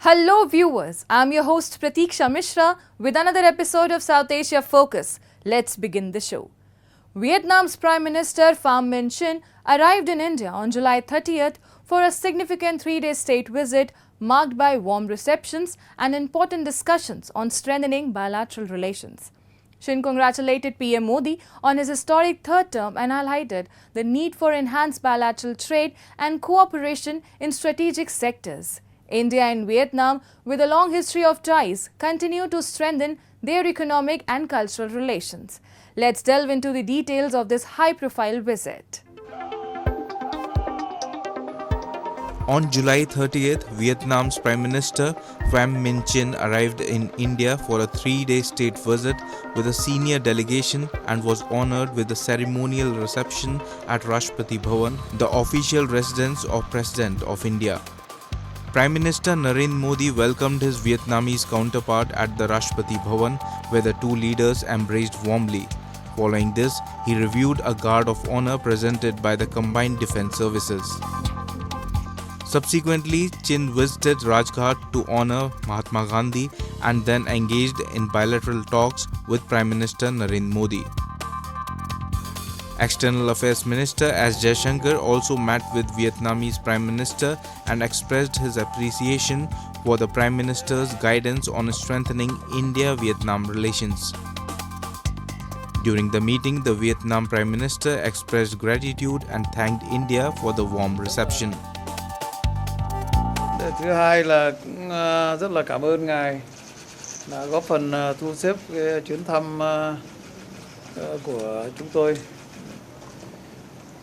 Hello viewers, I'm your host Pratiksha Mishra with another episode of South Asia Focus. Let's begin the show. Vietnam's Prime Minister Pham Minh Chinh arrived in India on July 30th for a significant three-day state visit marked by warm receptions and important discussions on strengthening bilateral relations. Chinh congratulated PM Modi on his historic third term and highlighted the need for enhanced bilateral trade and cooperation in strategic sectors. India and Vietnam, with a long history of ties, continue to strengthen their economic and cultural relations. Let's delve into the details of this high-profile visit. On July 30th, Vietnam's Prime Minister Pham Minh Chinh arrived in India for a three-day state visit with a senior delegation and was honoured with a ceremonial reception at Rashtrapati Bhavan, the official residence of President of India. Prime Minister Narendra Modi welcomed his Vietnamese counterpart at the Rashtrapati Bhavan, where the two leaders embraced warmly. Following this, he reviewed a guard of honour presented by the Combined Defence Services. Subsequently, Chinh visited Rajghat to honour Mahatma Gandhi and then engaged in bilateral talks with Prime Minister Narendra Modi. External Affairs Minister S. Jaishankar also met with Vietnamese Prime Minister and expressed his appreciation for the Prime Minister's guidance on strengthening India-Vietnam relations. During the meeting, the Vietnam Prime Minister expressed gratitude and thanked India for the warm reception. Thứ hai là cũng rất là cảm ơn ngài đã góp phần thu xếp cái chuyến thăm của chúng tôi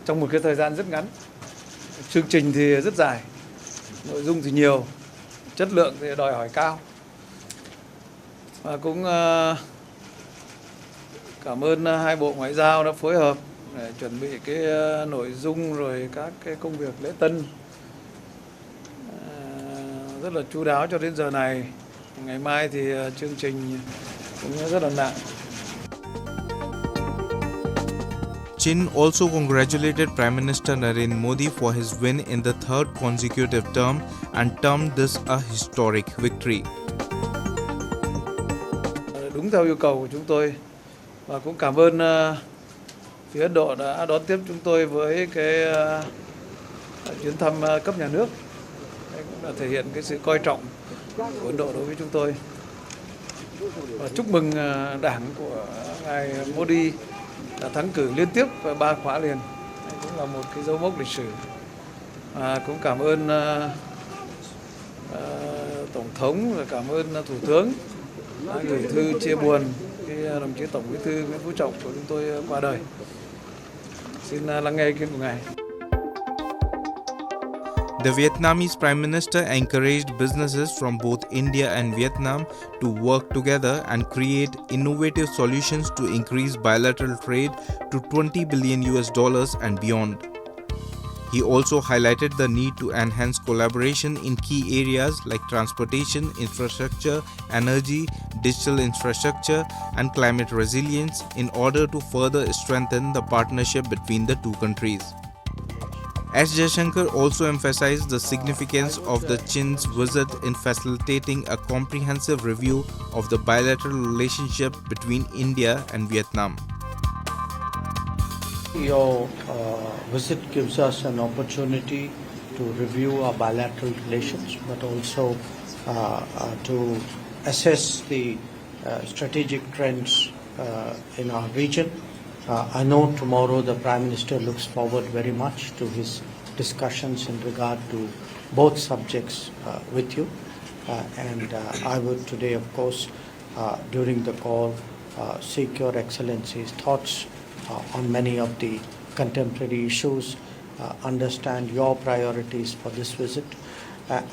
trong một cái thời gian rất ngắn. Chương trình thì rất dài, nội dung thì nhiều, chất lượng thì đòi hỏi cao. Và cũng cảm ơn hai bộ ngoại giao đã phối hợp để chuẩn bị cái nội dung rồi các cái công việc lễ tân rất là chu đáo cho đến giờ này. Ngày mai thì chương trình cũng rất là nặng. Chinh also congratulated Prime Minister Narendra Modi for his win in the third consecutive term and termed this a historic victory. Đúng theo yêu cầu của chúng tôi, và cũng cảm ơn phía Ấn Độ đã đón tiếp chúng tôi với cái chuyến thăm cấp nhà nước. Đây cũng là thể hiện cái sự coi trọng của Ấn Độ đối với chúng tôi. Và chúc mừng đảng của ngài Modi đã thắng cử liên tiếp 3 khóa liền. Đây cũng là một cái dấu mốc lịch sử. Cũng cảm ơn Tổng thống và cảm ơn Thủ tướng đã gửi thư chia buồn khi đồng chí Tổng Bí thư Nguyễn Phú Trọng của chúng tôi qua đời. Xin lắng nghe ý kiến của ngài. The Vietnamese Prime Minister encouraged businesses from both India and Vietnam to work together and create innovative solutions to increase bilateral trade to $20 billion and beyond. He also highlighted the need to enhance collaboration in key areas like transportation, infrastructure, energy, digital infrastructure, and climate resilience in order to further strengthen the partnership between the two countries. S. Jaishankar also emphasized the significance of the Chin's visit in facilitating a comprehensive review of the bilateral relationship between India and Vietnam. Your visit gives us an opportunity to review our bilateral relations, but also to assess the strategic trends in our region. I know tomorrow the Prime Minister looks forward very much to his discussions in regard to both subjects with you. And I would today, of course, during the call, seek your Excellency's thoughts on many of the contemporary issues, understand your priorities for this visit.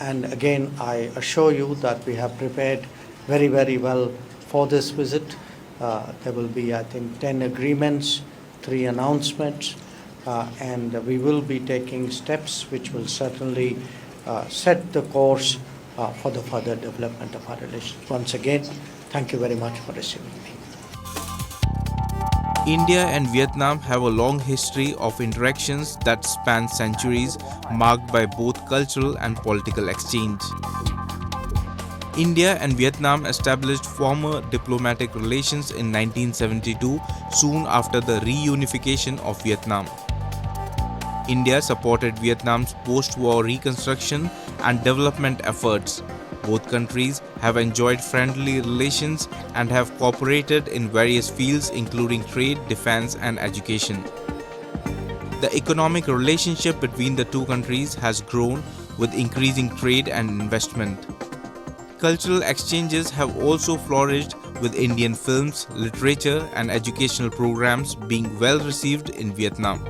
And again, I assure you that we have prepared very, very well for this visit. There will be, I think, 10 agreements, 3 announcements, and we will be taking steps which will certainly set the course for the further development of our relations. Once again, thank you very much for receiving me. India and Vietnam have a long history of interactions that span centuries, marked by both cultural and political exchange. India and Vietnam established former diplomatic relations in 1972, soon after the reunification of Vietnam. India supported Vietnam's post-war reconstruction and development efforts. Both countries have enjoyed friendly relations and have cooperated in various fields including trade, defense, and education. The economic relationship between the two countries has grown with increasing trade and investment. Cultural exchanges have also flourished, with Indian films, literature, and educational programs being well received in Vietnam.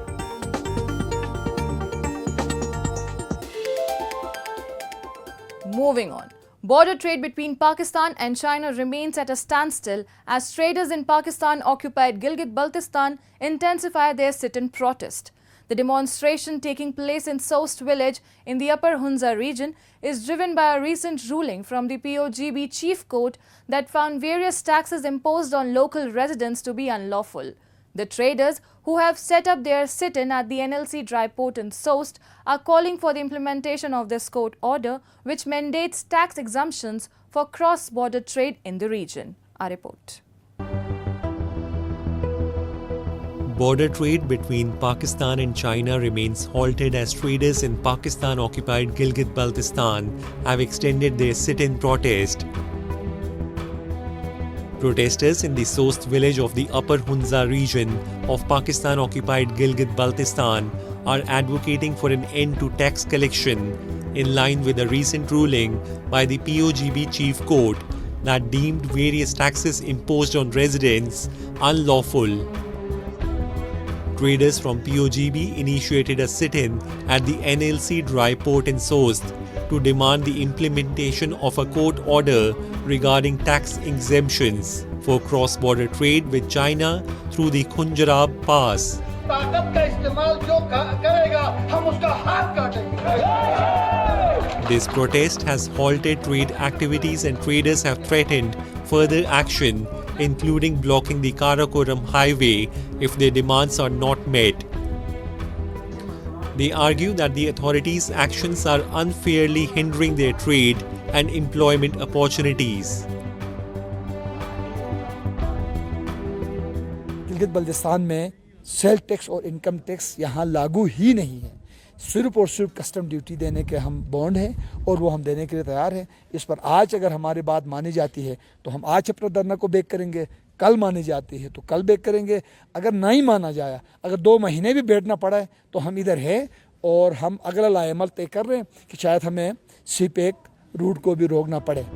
Moving on. Border trade between Pakistan and China remains at a standstill as traders in Pakistan-occupied Gilgit-Baltistan intensify their sit-in protest. The demonstration taking place in Sost village in the Upper Hunza region is driven by a recent ruling from the POGB Chief Court that found various taxes imposed on local residents to be unlawful. The traders, who have set up their sit-in at the NLC dry port in Sost, are calling for the implementation of this court order which mandates tax exemptions for cross-border trade in the region. Our report. Border trade between Pakistan and China remains halted as traders in Pakistan-occupied Gilgit-Baltistan have extended their sit-in protest. Protesters in the Sost village of the Upper Hunza region of Pakistan-occupied Gilgit-Baltistan are advocating for an end to tax collection in line with a recent ruling by the POGB Chief Court that deemed various taxes imposed on residents unlawful. Traders from POGB initiated a sit-in at the NLC dry port in Sost to demand the implementation of a court order regarding tax exemptions for cross-border trade with China through the Khunjarab Pass. This protest has halted trade activities and traders have threatened further action, including blocking the Karakoram highway if their demands are not met. They argue that the authorities' actions are unfairly hindering their trade and employment opportunities. Gilgit Baltistan में sale tax और income tax यहाँ लागू ही नहीं है। सिर्फ और सिर्फ custom duty देने के हम बॉन्ड हैं और वो हम देने के लिए तैयार हैं। इस पर आज अगर हमारी बात मानी जाती है तो हम आज अपना धरना को बैक करेंगे, कल मानी जाती है तो कल बैक करेंगे। अगर नहीं माना जाए, अगर 2 महीने भी बैठना पड़ा है तो हम इधर हैं और हम अगला लाएमल तय कर रहे हैं कि शायद हमें सीपेक रूट को भी रोकना पड़े।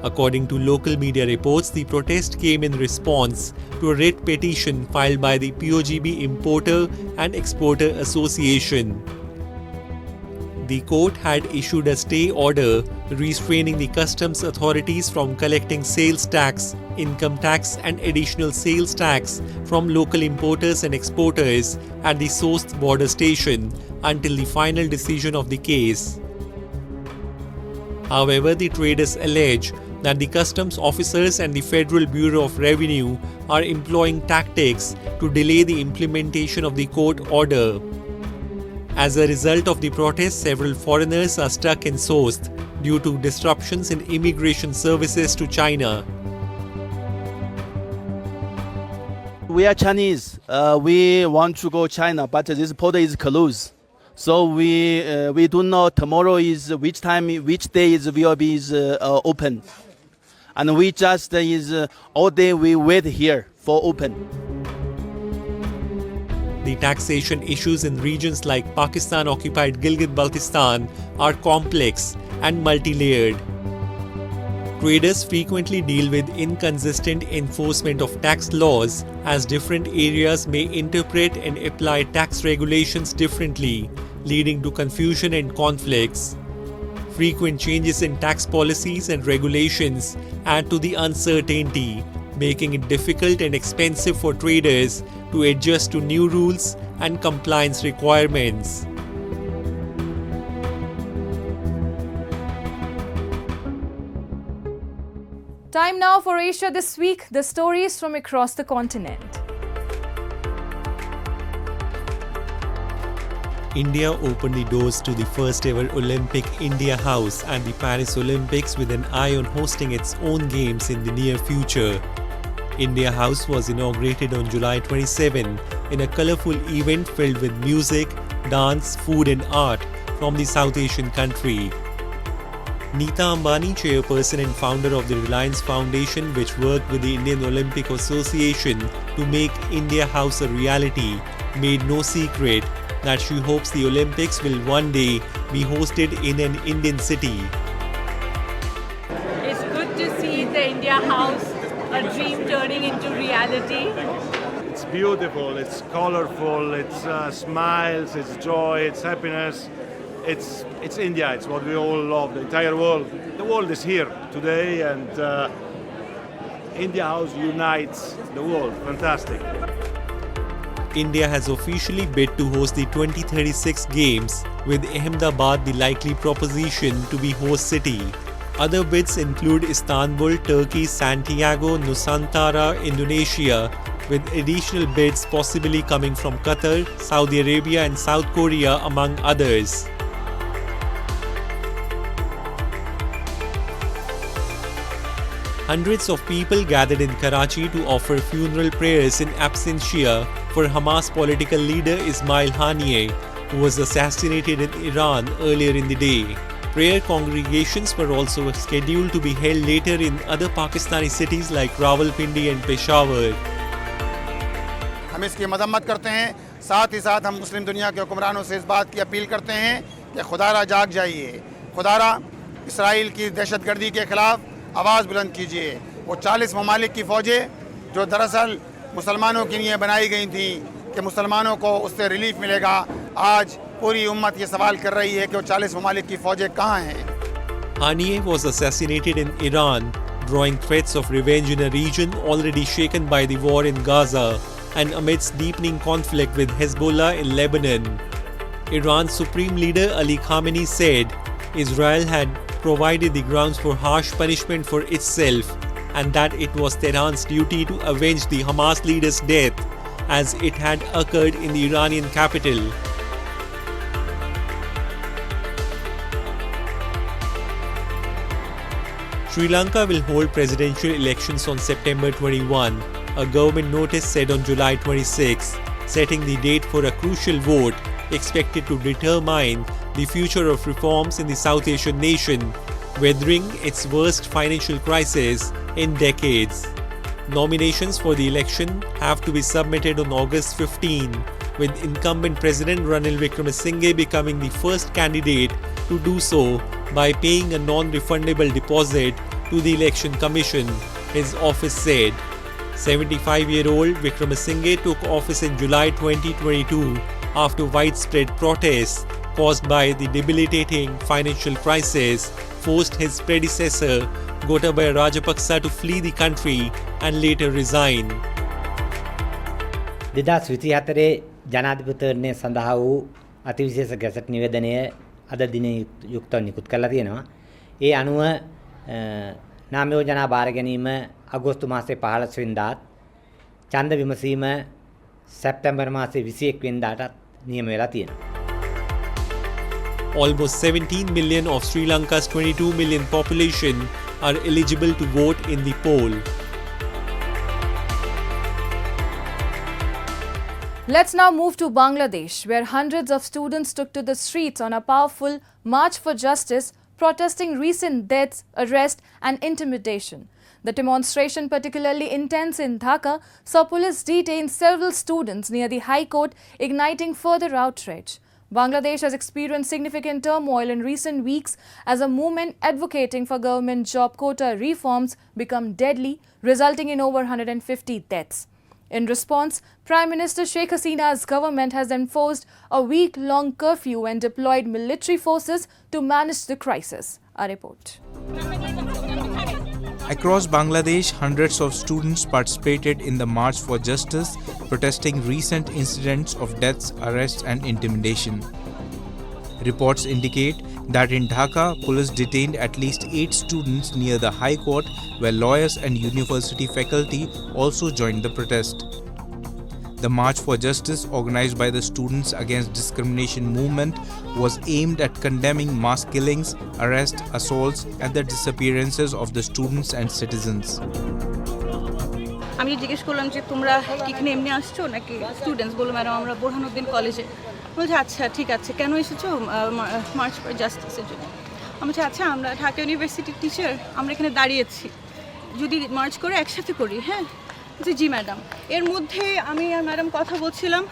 According to local media reports, the protest came in response to a writ petition filed by the POGB Importer and Exporter Association. The court had issued a stay order restraining the customs authorities from collecting sales tax, income tax and additional sales tax from local importers and exporters at the Sost border station until the final decision of the case. However, the traders allege that the customs officers and the Federal Bureau of Revenue are employing tactics to delay the implementation of the court order. As a result of the protest, several foreigners are stuck in Sost due to disruptions in immigration services to China. We are Chinese. We want to go China, but this border is closed. So we don't know tomorrow is which time, which day is will be open, and we just all day we wait here for open. The taxation issues in regions like Pakistan-occupied Gilgit-Baltistan are complex and multi-layered. Traders frequently deal with inconsistent enforcement of tax laws as different areas may interpret and apply tax regulations differently, leading to confusion and conflicts. Frequent changes in tax policies and regulations add to the uncertainty, making it difficult and expensive for traders to adjust to new rules and compliance requirements. Time now for Asia This Week, the stories from across the continent. India opened the doors to the first ever Olympic India House at the Paris Olympics with an eye on hosting its own games in the near future. India House was inaugurated on July 27 in a colourful event filled with music, dance, food and art from the South Asian country. Neeta Ambani, chairperson and founder of the Reliance Foundation, which worked with the Indian Olympic Association to make India House a reality, made no secret that she hopes the Olympics will one day be hosted in an Indian city. It's good to see the India House, a dream turning into reality. It's beautiful, it's colorful, it's smiles, it's joy, it's happiness. It's India, it's what we all love, the entire world. The world is here today and India House unites the world. Fantastic. India has officially bid to host the 2036 Games, with Ahmedabad the likely proposition to be host city. Other bids include Istanbul, Turkey, Santiago, Nusantara, Indonesia, with additional bids possibly coming from Qatar, Saudi Arabia and South Korea among others. Hundreds of people gathered in Karachi to offer funeral prayers in absentia for Hamas political leader Ismail Haniyeh, who was assassinated in Iran earlier in the day. Prayer congregations were also scheduled to be held later in other Pakistani cities like Rawalpindi and Peshawar. हम इसकी मजम्मत करते हैं, साथ ही साथ हम मुस्लिम दुनिया के हुक्मरानों से इस बात की अपील करते हैं कि खुदारा जाग जाइए, खुदारा इसराइल की दहशतगर्दी के खिलाफ आवाज़ बुलंद कीजिए। वो 40 ममालिक की फ़ौजें जो दरअसल मुसलमानों के लिए बनाई गई थी कि मुसलमानों को उससे रिलीफ मिलेगा, आज पूरी उम्मत ये सवाल कर रही है कि वो 40 ममालिक की फ़ौजें कहाँ हैं। Haniyeh was assassinated in Iran, drawing threats of revenge in a region already shaken by the war in Gaza and amidst deepening conflict with Hezbollah in Lebanon. Iran's Supreme Leader Ali Khamenei said Israel had provided the grounds for harsh punishment for itself and that it was Tehran's duty to avenge the Hamas leader's death as it had occurred in the Iranian capital. Sri Lanka will hold presidential elections on September 21, a government notice said on July 26, setting the date for a crucial vote expected to determine the future of reforms in the South Asian nation, weathering its worst financial crisis in decades. Nominations for the election have to be submitted on August 15, with incumbent President Ranil Wickremesinghe becoming the first candidate to do so by paying a non-refundable deposit to the Election Commission, his office said. 75-year-old Wickremesinghe took office in July 2022 after widespread protests caused by the debilitating financial crisis forced his predecessor Gotabaya Rajapaksa to flee the country and later resign. 2024 ජනාධිපතිවරණය සඳහා වූ අතිවිශේෂ gazette නිවේදනය අද දිනේ යුක්තව නිකුත් කරලා තියෙනවා. ඒ අනුව නාම යෝජනා බාර ගැනීම අගෝස්තු මාසයේ 15 වෙනිදාත් ඡන්ද විමසීම සැප්තැම්බර් මාසයේ 21 වෙනිදාටත් නියම වෙලා තියෙනවා. Almost 17 million of Sri Lanka's 22 million population are eligible to vote in the poll. Let's now move to Bangladesh, where hundreds of students took to the streets on a powerful March for Justice, protesting recent deaths, arrest and intimidation. The demonstration, particularly intense in Dhaka, saw police detain several students near the High Court, igniting further outrage. Bangladesh has experienced significant turmoil in recent weeks as a movement advocating for government job quota reforms become deadly, resulting in over 150 deaths. In response, Prime Minister Sheikh Hasina's government has enforced a week-long curfew and deployed military forces to manage the crisis. A report. Across Bangladesh, hundreds of students participated in the March for Justice, protesting recent incidents of deaths, arrests and intimidation. Reports indicate that in Dhaka, police detained at least 8 students near the High Court, where lawyers and university faculty also joined the protest. The March for Justice, organized by the Students Against Discrimination movement, was aimed at condemning mass killings, arrests, assaults, and the disappearances of the students and citizens. আমি জিজ্ঞেস করলাম যে তোমরা কি এখানে এমনি আসছো নাকি স্টুডেন্টস? বললো ম্যাডাম আমরা বোরহানুদ্দিন কলেজে। বলছে আচ্ছা ঠিক আছে, কেন এসেছো? মার্চ ফর জাস্টিসের জন্য। আমি বলছি আচ্ছা আমরা ঢাকা ইউনিভার্সিটির টিচার, আমরা এখানে দাঁড়িয়েছি, যদি মার্চ করে একসাথে করি। হ্যাঁ জি ম্যাডাম। এর মধ্যে আমি আর ম্যাডাম কথা বলছিলাম,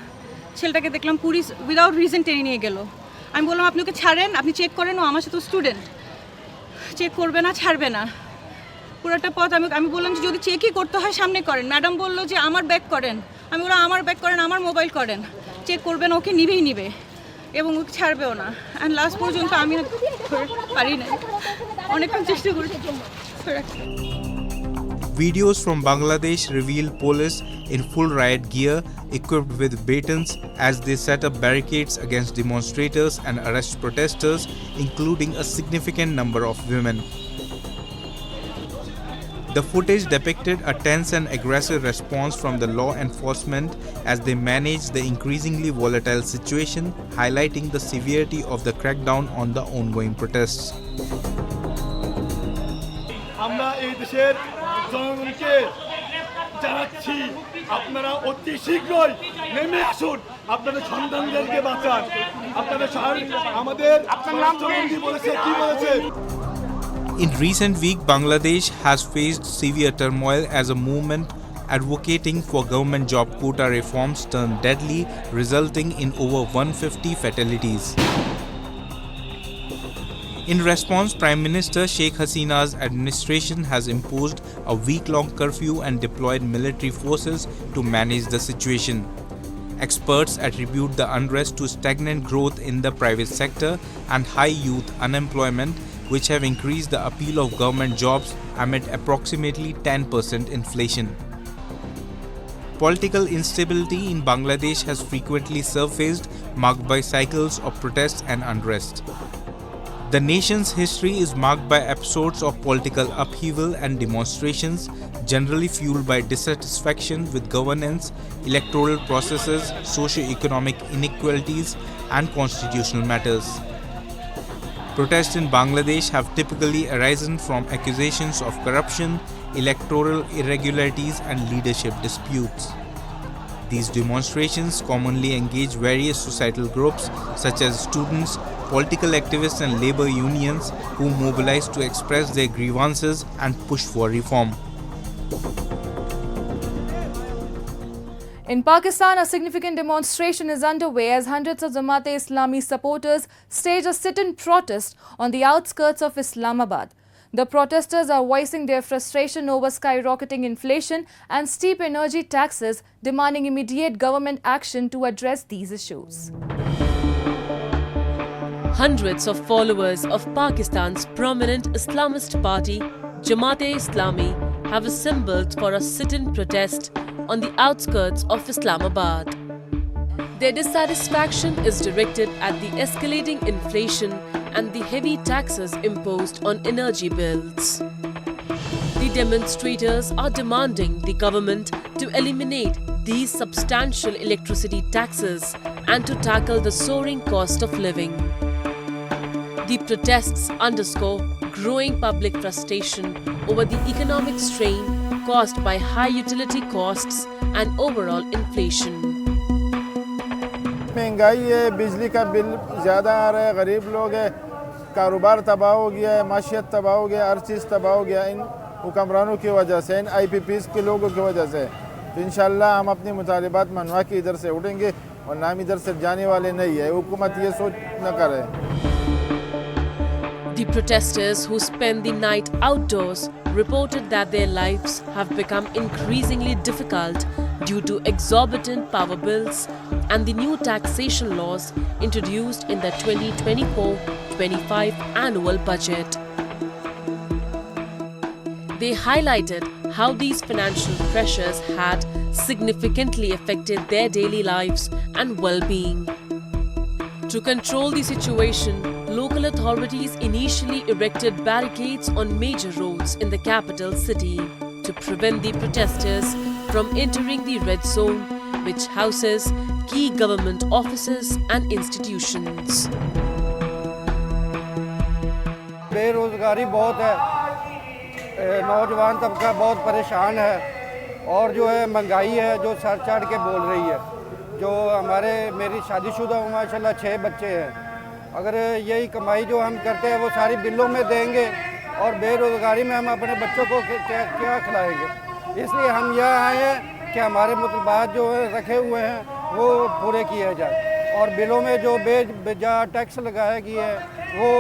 ছেলেটাকে দেখলাম পুলিশ উইদাউট রিজন টেনে নিয়ে গেল। আমি বললাম আপনি ওকে ছাড়েন, আপনি চেক করেন, ও আমার সাথে স্টুডেন্ট, চেক করবে না, ছাড়বে না। পুরোটা পথ আমি বললাম যে যদি চেকই করতে হয় সামনে করেন। ম্যাডাম বললো যে আমার ব্যাগ করেন। আমি বললাম আমার ব্যাগ করেন, আমার মোবাইল করেন, চেক করবেন, ওকে নিবেই নিবে এবং ওকে ছাড়বেও না। অ্যান্ড লাস্ট পর্যন্ত আমি পারি না, অনেকক্ষণ চেষ্টা করেছি। Videos from Bangladesh reveal police in full riot gear equipped with batons as they set up barricades against demonstrators and arrest protesters, including a significant number of women. The footage depicted a tense and aggressive response from the law enforcement as they managed the increasingly volatile situation, highlighting the severity of the crackdown on the ongoing protests. আমরা এই দেশের জনগণকে জানাচ্ছি আপনারা অতি শীঘ্রই নেমে আসুন, আপনাদের সন্তানদেরকে বাঁচান। আপনাদের আমাদের রাষ্ট্রপতি বলেছে কি বলেছে? In recent week, Bangladesh has faced severe turmoil as a movement advocating for government job quota reforms turned deadly, resulting in over 150 fatalities. In response, Prime Minister Sheikh Hasina's administration has imposed a week-long curfew and deployed military forces to manage the situation. Experts attribute the unrest to stagnant growth in the private sector and high youth unemployment, which have increased the appeal of government jobs amid approximately 10% inflation. Political instability in Bangladesh has frequently surfaced, marked by cycles of protests and unrest. The nation's history is marked by episodes of political upheaval and demonstrations, generally fueled by dissatisfaction with governance, electoral processes, socio-economic inequalities, and constitutional matters. Protests in Bangladesh have typically arisen from accusations of corruption, electoral irregularities, and leadership disputes. These demonstrations commonly engage various societal groups such as students, political activists, and labor unions who mobilize to express their grievances and push for reform. In Pakistan, a significant demonstration is underway as hundreds of Jamaat-e-Islami supporters stage a sit-in protest on the outskirts of Islamabad. The protesters are voicing their frustration over skyrocketing inflation and steep energy taxes, demanding immediate government action to address these issues. Hundreds of followers of Pakistan's prominent Islamist party, Jamaat-e-Islami, have assembled for a sit-in protest on the outskirts of Islamabad. Their dissatisfaction is directed at the escalating inflation and the heavy taxes imposed on energy bills. The demonstrators are demanding the government to eliminate these substantial electricity taxes and to tackle the soaring cost of living. The protests underscore growing public frustration over the economic strain caused by high utility costs and overall inflation. महंगाई है, बिजली का bill ज़्यादा आ रहा है, गरीब लोग हैं, कारोबार तबाह हो गया है, माशियत तबाह हो गया, हर चीज़ तबाह हो गया इन हुक्मरानों की वजह से, इन IPPs के लोगों की वजह से। तो इंशाल्लाह हम अपने मुतालिबात मनवा के इधर से उठेंगे और नाम इधर से जाने वाले नहीं है। हुकूमत ये सोच न करे। The protesters who spent the night outdoors reported that their lives have become increasingly difficult due to exorbitant power bills and the new taxation laws introduced in the 2024-25 annual budget. They highlighted how these financial pressures had significantly affected their daily lives and well-being. To control the situation, local authorities initially erected barricades on major roads in the capital city to prevent the protesters from entering the red zone, which houses key government offices and institutions. बेरोजगारी बहुत है, नौजवान तबका बहुत परेशान है और जो है महंगाई है जो सर चढ़ के बोल रही है। जो मेरी शादीशुदा हूँ माशाल्लाह 6 बच्चे हैं। अगर यही कमाई जो हम करते हैं वो सारी बिलों में देंगे और बेरोजगारी में हम अपने बच्चों को क्या खिलाएंगे। इसलिए हम यहाँ आए हैं कि हमारे मुतलबात जो रखे हुए हैं वो पूरे किए जाए और बिलों में जो बेजा टैक्स लगाया गया है वो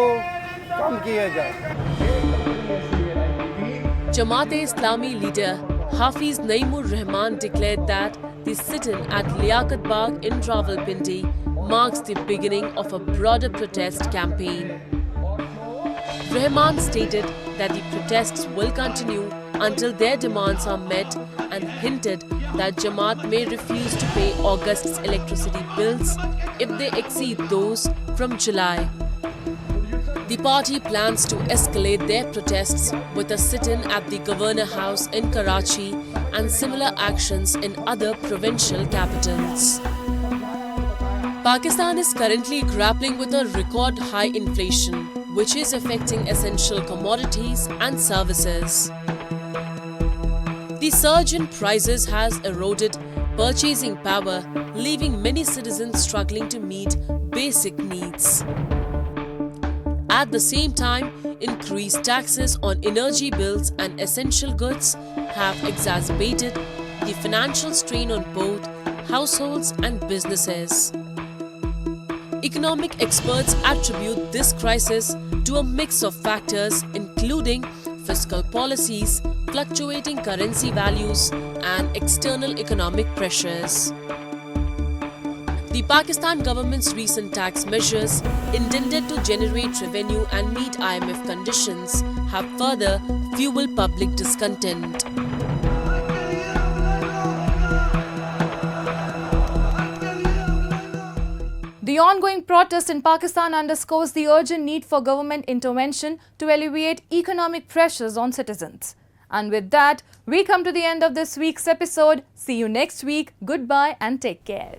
कम किया जाए। Jamaat-e-Islami leader Hafiz Naeemur Rahman declared that the sit-in at Liaquat Bagh in Rawalpindi marks the beginning of a broader protest campaign. Rahman stated that the protests will continue until their demands are met and hinted that Jamaat may refuse to pay August's electricity bills if they exceed those from July. The party plans to escalate their protests with a sit-in at the Governor House in Karachi and similar actions in other provincial capitals. Pakistan is currently grappling with a record high inflation, which is affecting essential commodities and services. The surge in prices has eroded purchasing power, leaving many citizens struggling to meet basic needs. At the same time, increased taxes on energy bills and essential goods have exacerbated the financial strain on both households and businesses. Economic experts attribute this crisis to a mix of factors including fiscal policies, fluctuating currency values, and external economic pressures. The Pakistan government's recent tax measures intended to generate revenue and meet IMF conditions have further fueled public discontent. The ongoing protest in Pakistan underscores the urgent need for government intervention to alleviate economic pressures on citizens. And with that, we come to the end of this week's episode. See you next week. Goodbye and take care.